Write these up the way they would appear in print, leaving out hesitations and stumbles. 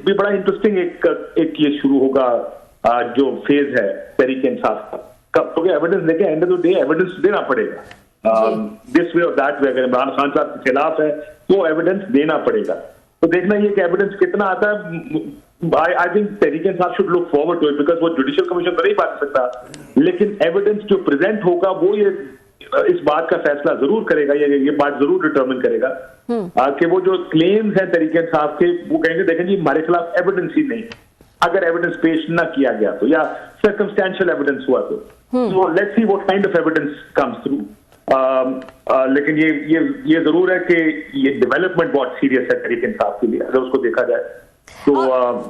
भी बड़ा इंटरेस्टिंग एक ये शुरू होगा जो फेज है तहरीक इंसाफ का, क्योंकि एविडेंस लेके end of the day evidence देना पड़ेगा दिस वे और दैट वे। अगर इमरान खान साहब के खिलाफ है तो एविडेंस देना पड़ेगा। तो देखना ये कि एविडेंस कितना आता है। I think Tehreek Insaf should look forward to it, because वो जुडिशियल कमीशन तो नहीं बांट सकता, लेकिन एविडेंस जो प्रेजेंट होगा वो ये इस बात का फैसला जरूर करेगा, ये बात जरूर डिटरमिन करेगा कि वो जो क्लेम्स हैं तहरीक इंसाफ के, वो कहेंगे देखें जी हमारे खिलाफ एविडेंस ही नहीं, अगर एविडेंस पेश ना किया गया तो, या सर्कमस्टेंशियल एविडेंस हुआ तो let's see what kind of evidence comes through. लेकिन ये जरूर है कि ये डेवलपमेंट बहुत सीरियस है तहरीक इंसाफ के लिए अगर उसको देखा जाए तो।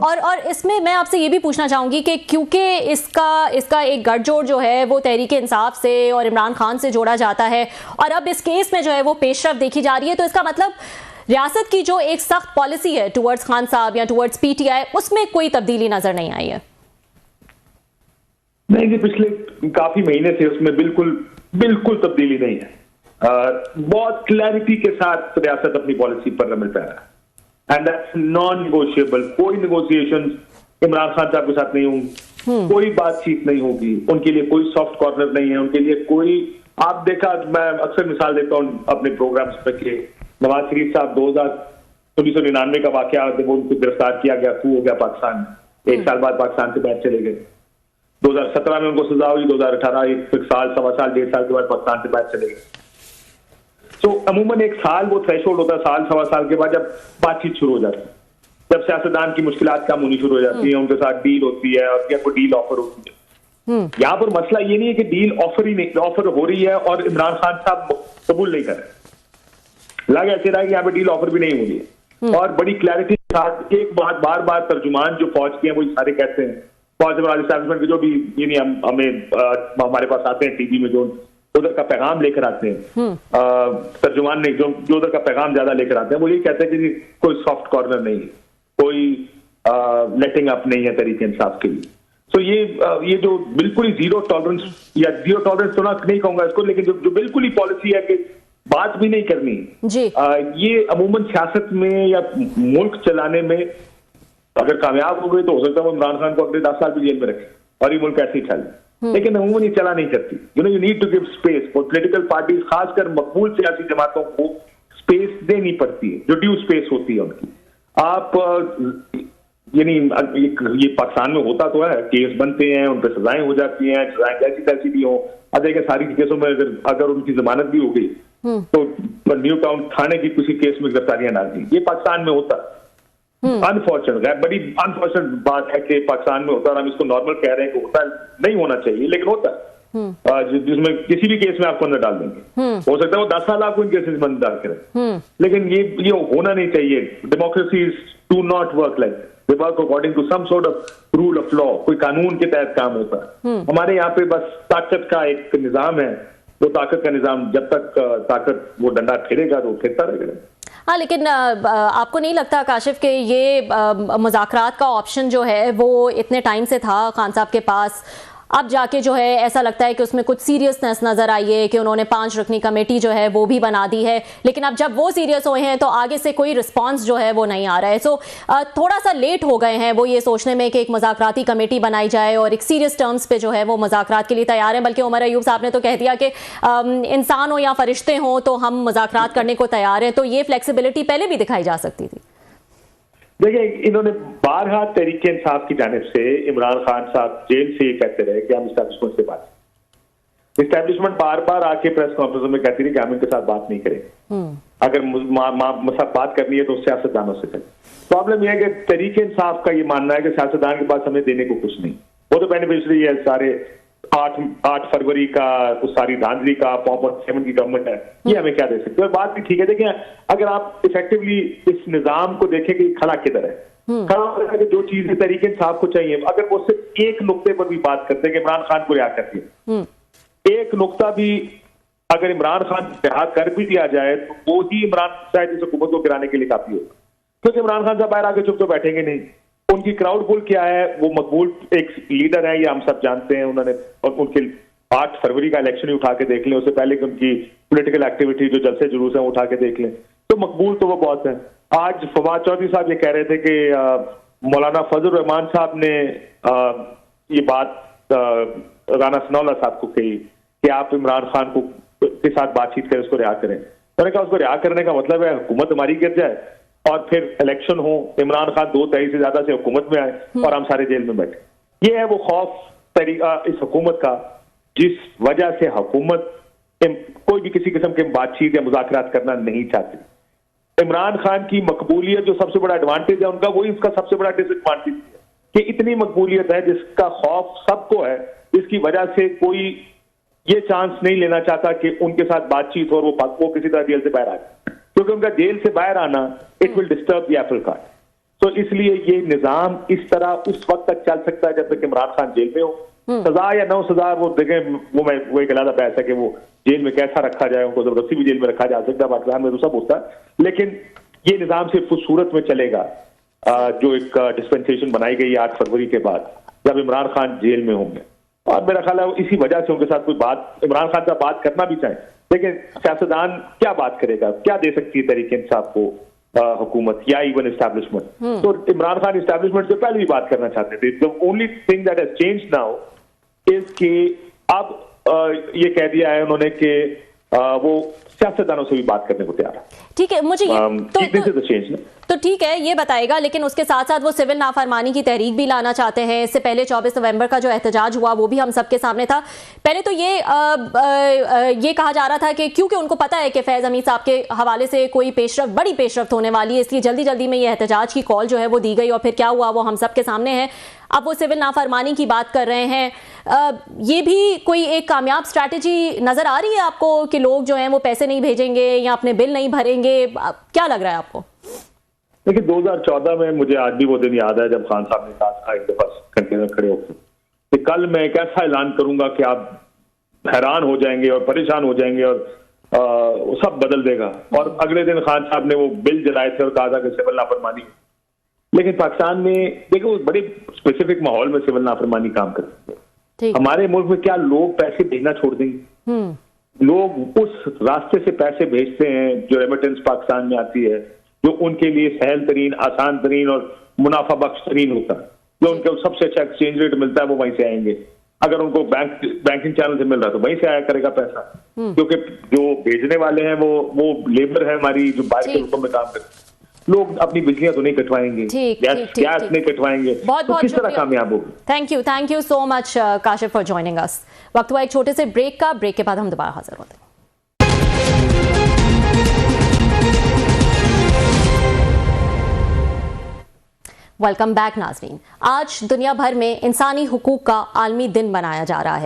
और इसमें मैं आपसे ये भी पूछना चाहूंगी कि क्योंकि इसका एक गठजोड़ जो है वो तहरीक इंसाफ से और इमरान खान से जोड़ा जाता है और अब इस केस में जो है वो पेशरफ देखी जा रही है, तो इसका मतलब रियासत की जो एक सख्त पॉलिसी है टुवर्ड्स खान साहब या टुवर्ड्स पीटीआई, उसमें कोई तब्दीली नजर नहीं आई है। नहीं जी, पिछले काफी महीने से उसमें बिल्कुल तब्दीली नहीं है। बहुत क्लैरिटी के साथ रियासत अपनी पॉलिसी पर अमल कर रहा है एंड दैट्स नॉन निगोशिएबल। कोई निगोशिएशन इमरान खान साहब के साथ नहीं होंगी, कोई बातचीत नहीं होगी, उनके लिए कोई सॉफ्ट कॉर्नर नहीं है, उनके लिए कोई, आप देखा, मैं अक्सर मिसाल देता हूँ अपने प्रोग्राम्स पे कि नवाज शरीफ साहब 1999 का वाकया जब उनको गिरफ्तार किया गया, खू हो गया पाकिस्तान, एक साल बाद पाकिस्तान से बाहर चले गए। 2017 में उनको सजा हुई, 2018 एक साल, सवा साल, 1.5 साल के बाद पाकिस्तान से बाहर चले गए। तो अमूमन एक साल वो थ्रेशोल्ड होता है, साल सवा साल के बाद जब बातचीत शुरू हो जाती है, जब सियासतदान की मुश्किलात कम होनी शुरू हो जाती है, उनके साथ डील होती है और या कोई डील ऑफर होती है। यहाँ पर मसला ये नहीं है कि डील ऑफर हो रही है और इमरान खान साहब कबूल नहीं कर रहे, लग ऐसे रहा है कि यहाँ पे डील ऑफर भी नहीं हो रही है। और बड़ी क्लैरिटी के साथ एक बात बार बार तर्जुमान जो फौज के हैं वो सारे कहते हैं, फौज एस्टैब्लिशमेंट के जो भी ये हमें हमारे पास आते हैं टीवी में, जो उधर का पैगाम लेकर आते हैं, तर्जुमान नहीं, जो उधर का पैगाम ज्यादा लेकर आते हैं, वो ये कहते हैं कि कोई सॉफ्ट कॉर्नर नहीं है, कोई लेटिंग अप नहीं है तहरीक इंसाफ के लिए। तो ये जो बिल्कुल ही जीरो टॉलरेंस, या जीरो टॉलरेंस तो ना नहीं कहूंगा इसको, लेकिन जो बिल्कुल ही पॉलिसी है कि बात भी नहीं करनी जी। ये अमूमन सियासत में या मुल्क चलाने में अगर कामयाब हो गए तो हो सकता है वो इमरान खान को अगले 10 साल भी जेल में रखे और ये मुल्क ऐसे ही चले, लेकिन अमूमन ये चला नहीं करती। You need to give space for political parties, खासकर मकबूल सियासी जमातों को स्पेस देनी पड़ती है, जो ड्यू स्पेस होती है उनकी। आप ये पाकिस्तान में होता तो है, केस बनते हैं, उन पर सजाएं हो जाती हैं, सजाएं जैसी तैसी भी हो। अब देखिए सारी केसों में अगर उनकी जमानत भी हो गई तो न्यू टाउन थाने की किसी केस में गिरफ्तारियां ना दी, ये पाकिस्तान में होता। अनफॉर्चुनेट है, बड़ी अनफॉर्चुनेट बात है कि पाकिस्तान में होता, और हम इसको नॉर्मल कह रहे हैं कि होता नहीं होना चाहिए, लेकिन होता है। जिसमें किसी भी केस में आपको अंदर डाल देंगे, हो सकता है वो 10 साल आपको इन केसेस में अंदर डाल करें, लेकिन ये होना नहीं चाहिए। Democracies do not work like, they work according to some sort of rule of law, कोई कानून के तहत काम होता है। हमारे यहाँ पे बस ताकत का एक निजाम है, वो ताकत का निजाम जब तक ताकत वो डंडा फिरेगा तो फिरता रहेगा। हाँ, लेकिन आपको नहीं लगता काशिफ के ये मुज़ाकरात का ऑप्शन जो है वो इतने टाइम से था खान साहब के पास, अब जाके जो है ऐसा लगता है कि उसमें कुछ सीरियसनेस नजर आई है कि उन्होंने 5 रुकनी कमेटी जो है वो भी बना दी है, लेकिन अब जब वो सीरियस हुए हैं तो आगे से कोई रिस्पांस जो है वो नहीं आ रहा है। सो थोड़ा सा लेट हो गए हैं वो ये सोचने में कि एक मुज़ाकराती कमेटी बनाई जाए और एक सीरियस टर्म्स पे जो है वो मुज़ाकरात के लिए तैयार है। बल्कि उमर अयूब साहब ने तो कह दिया कि इंसान हो या फरिश्ते हों तो हम मुज़ाकरात करने को तैयार हैं, तो ये फ्लेक्सिबिलिटी पहले भी दिखाई जा सकती थी। देखिए, इन्होंने बारहा तहरीक इंसाफ की जानिब से इमरान खान साहब जेल से ये कहते रहे कि हम इस्टेब्लिशमेंट से बात, इस्टेब्लिशमेंट बार बार आके प्रेस कॉन्फ्रेंस में कहती रही कि हम इनके साथ बात नहीं करें, अगर साथ बात करनी है तो सियासतदानों से करें। प्रॉब्लम यह है कि तहरीक इंसाफ का ये मानना है कि सियासतदान के पास हमें देने को कुछ नहीं, वो तो बेनिफिशरी है सारे 8 फरवरी का, उस सारी धांधली का, 4.7 की गवर्नमेंट है, ये हमें क्या दे सकते हैं। बात भी ठीक है, देखिए अगर आप इफेक्टिवली इस निजाम को देखें कि खड़ा किधर है, खड़ा है कि जो चीजें तहरीक इंसाफ को चाहिए, अगर वो सिर्फ एक नुक्ते पर भी बात करते हैं कि इमरान खान को रिहा कर दिया, एक नुक्ता भी अगर इमरान खान रिहा कर भी दिया जाए तो वो ही इमरान शायद इस हुकूमत को गिराने के लिए काफी होगा, क्योंकि इमरान खान साहब बाहर आके चुप तो बैठेंगे नहीं। उनकी क्राउड पुल क्या है, वो मकबूल एक लीडर है, ये हम सब जानते हैं। उन्होंने उनके 8 फरवरी का इलेक्शन ही उठा के देख लें, उससे पहले कि उनकी पॉलिटिकल एक्टिविटी जो जलसे जुलूस है उठा के देख लें, तो मकबूल तो वो बहुत है। आज फवाद चौधरी साहब ये कह रहे थे कि मौलाना फजल रहमान साहब ने ये बात राना सनाउल्लाह साहब को कही कि आप इमरान खान को के साथ बातचीत करें, उसको रिहा करें। मैंने कहा उसको रिहा करने का मतलब है हुकूमत हमारी गिर जाए और फिर इलेक्शन हो, इमरान खान 2 तिहाई से ज्यादा से हुकूमत में आए और हम सारे जेल में बैठे। ये है वो खौफ तरीका इस हुकूमत का, जिस वजह से हुकूमत कोई भी किसी किस्म के बातचीत या मुज़ाकरात करना नहीं चाहती। इमरान खान की मकबूलियत जो सबसे बड़ा एडवांटेज है उनका, वही उसका सबसे बड़ा डिसएडवांटेज है कि इतनी मकबूलियत है जिसका खौफ सबको है, जिसकी वजह से कोई ये चांस नहीं लेना चाहता कि उनके साथ बातचीत हो और वो किसी तरह जेल से बाहर आ जाए, क्योंकि उनका जेल से बाहर आना it will disturb the Apple cart. तो इसलिए ये निजाम इस तरह उस वक्त तक चल सकता है जब तक इमरान खान जेल में हो। सजा या नौ सजा वो देखें, वो एक अलग बहस है कि वो जेल में कैसा रखा जाए, उनको जबरदस्ती भी जेल में रखा जा सकता है, पाकिस्तान में तो सब होता है, लेकिन ये निजाम सिर्फ उस सूरत में चलेगा जो एक डिस्पेंसेशन बनाई गई 8 फरवरी के बाद, जब इमरान खान जेल में होंगे। और मेरा ख्याल है इसी वजह से उनके साथ कोई बात, इमरान खान का बात करना भी चाहे, लेकिन सियासतदान क्या बात करेगा, क्या दे सकती है तहरीक इंसाफ को हुकूमत या इवन एस्टैब्लिशमेंट। तो इमरान खान एस्टैब्लिशमेंट से पहले भी बात करना चाहते थे। The only thing that has changed now is कि अब ये कह दिया है उन्होंने कि वो सियासतदानों से भी बात करने को तैयार है। ठीक है, मुझे तो ठीक है, ये बताएगा, लेकिन उसके साथ साथ वो सिविल नाफरमानी की तहरीक भी लाना चाहते हैं। इससे पहले 24 नवंबर का जो एहतजाज हुआ वो भी हम सबके सामने था। पहले तो ये कहा जा रहा था कि क्योंकि उनको पता है कि फैज अमीन साहब के हवाले से कोई बड़ी पेशरफ्त होने वाली है, इसलिए जल्दी जल्दी में ये एहतजाज की कॉल जो है वो दी गई, और फिर क्या हुआ वो हम सबके सामने है। अब वो सिविल नाफरमानी की बात कर रहे हैं। ये भी कोई एक कामयाब स्ट्रैटेजी नजर आ रही है आपको कि लोग जो हैं वो पैसे नहीं भेजेंगे या अपने बिल नहीं भरेंगे? क्या लग रहा है आपको? देखिए 2014 में मुझे आज भी वो दिन याद है जब खान साहब ने कहा एक दफा कंटेनर खड़े होकर कि कल मैं एक ऐसा ऐलान करूंगा कि आप हैरान हो जाएंगे और परेशान हो जाएंगे और सब बदल देगा। और अगले दिन खान साहब ने वो बिल जलाए थे और कहा था कि सिविल नाफरमानी। लेकिन पाकिस्तान में देखो बड़े स्पेसिफिक माहौल में सिविल नाफरमानी काम करती है। हमारे मुल्क में क्या लोग पैसे भेजना छोड़ देंगे? लोग उस रास्ते से पैसे भेजते हैं जो रेमिटेंस पाकिस्तान में आती है, जो उनके लिए सहल तरीन, आसान तरीन और मुनाफा बख्श तरीन होता है, जो उनको सबसे अच्छा एक्सचेंज रेट मिलता है, वो वहीं से आएंगे। अगर उनको बैंकिंग चैनल से मिल रहा है तो वहीं से आया करेगा पैसा, क्योंकि जो भेजने वाले हैं वो लेबर है हमारी जो बाहर के मुल्कों में काम करते हैं। लोग अपनी बिजलियां तो नहीं कटवाएंगे, गैस नहीं कटवाएंगे, तो किस तरह कामयाब होगी? Thank you so much Kashif for joining us. वक्त हुआ एक छोटे से ब्रेक का, ब्रेक के बाद हम दोबारा हाजिर होते हैं। वेलकम बैक नाज़रीन। आज दुनिया भर में इंसानी हुकूक का आलमी दिन मनाया जा रहा है।